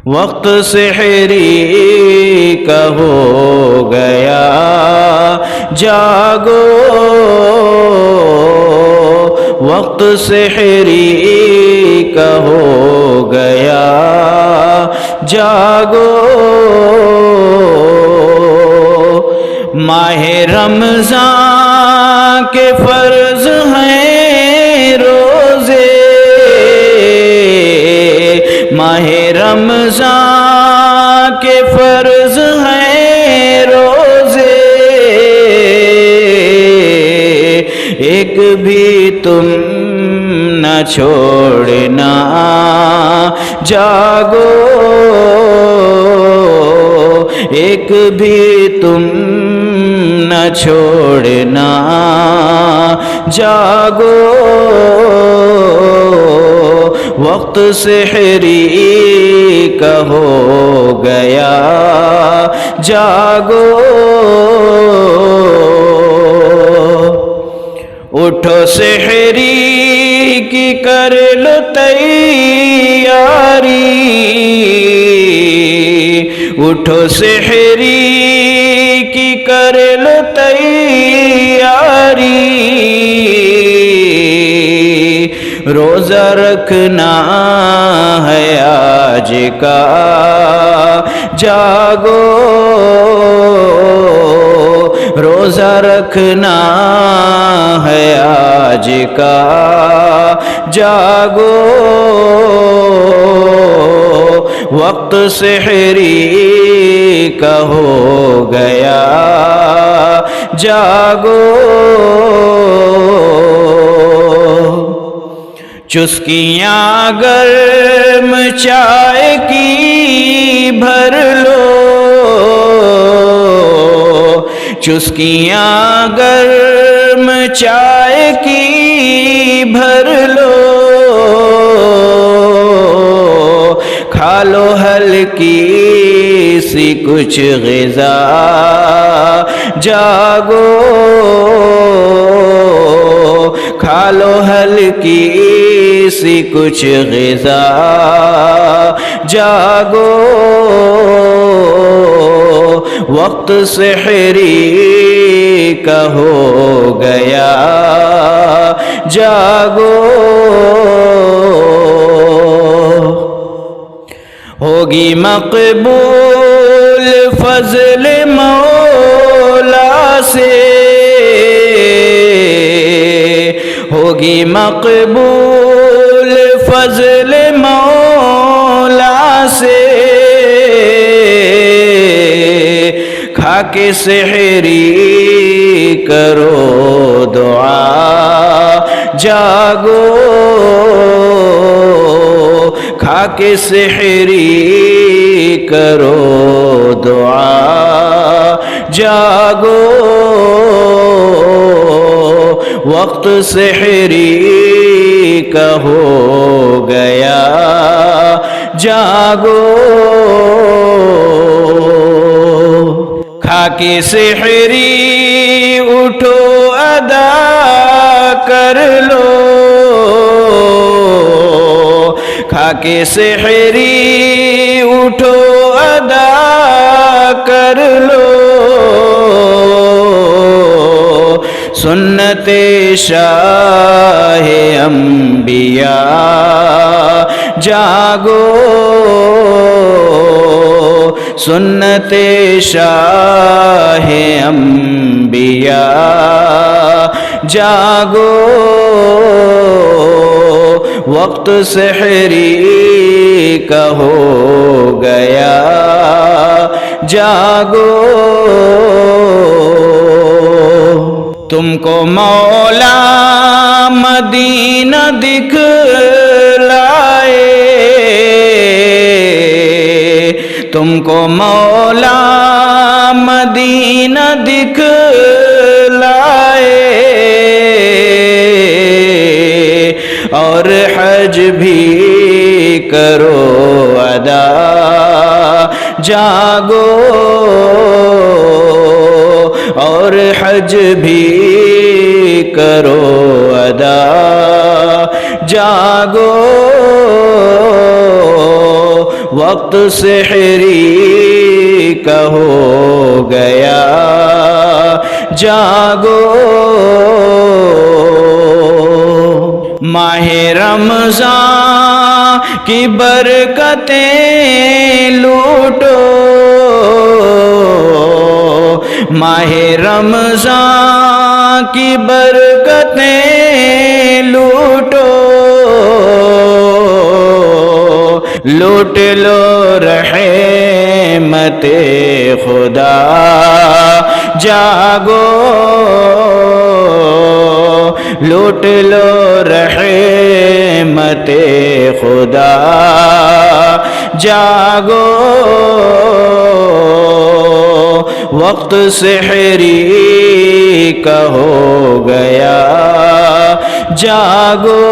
وقت سحری کا ہو گیا جاگو، وقت سحری کا ہو گیا جاگو، ماہ رمضان کے فرض ہیں روزے، ماہ رمضان کے فرض ہیں روزے، ایک بھی تم نہ چھوڑنا جاگو، ایک بھی تم نہ چھوڑنا جاگو، وقت سحری کا ہو گیا جاگو، اٹھو سحری کی کر لو تیاری، اٹھو سحری کی کر لو تیاری، روزہ رکھنا ہے آج کا جاگو، روزہ رکھنا ہے آج کا جاگو، وقت سحری کا ہو گیا جاگو، چسکیاں گرم چائے کی بھر لو، چسکیاں گرم چائے کی بھر لو، کھا لو ہلکی سی کچھ غذا جاگو، کھا لو ہلکی سی کچھ غذا جاگو، وقت سحری کا ہو گیا جاگو، ہوگی مقبول فضل مولا سے، ہوگی مقبول فضل مولا سے، کھا کے سحری کرو دعا جاگو، کھا کے سحری کرو دعا جاگو، وقت سحری کا ہو گیا جاگو، کھا کے سحری اٹھو ادا کر لو، کھا کے سحری اٹھو ادا کر لو، سنت شاہ انبیاء جاگو، سنت شاہ انبیاء جاگو، وقت سحری کا ہو گیا جاگو، تم کو مولا مدینہ دکھلائے، تم کو مولا مدینہ دکھلائے، اور حج بھی کرو ادا جاگو، اور حج بھی کرو ادا جاگو، وقت سحری کا ہو گیا جاگو ماہ رمضان کی برکتیں لوٹو ماہ رمضان کی برکتیں لوٹو لوٹ لو رحمت خدا جاگو لوٹ لو رحمت خدا جاگو وقت سحری کا ہو گیا جاگو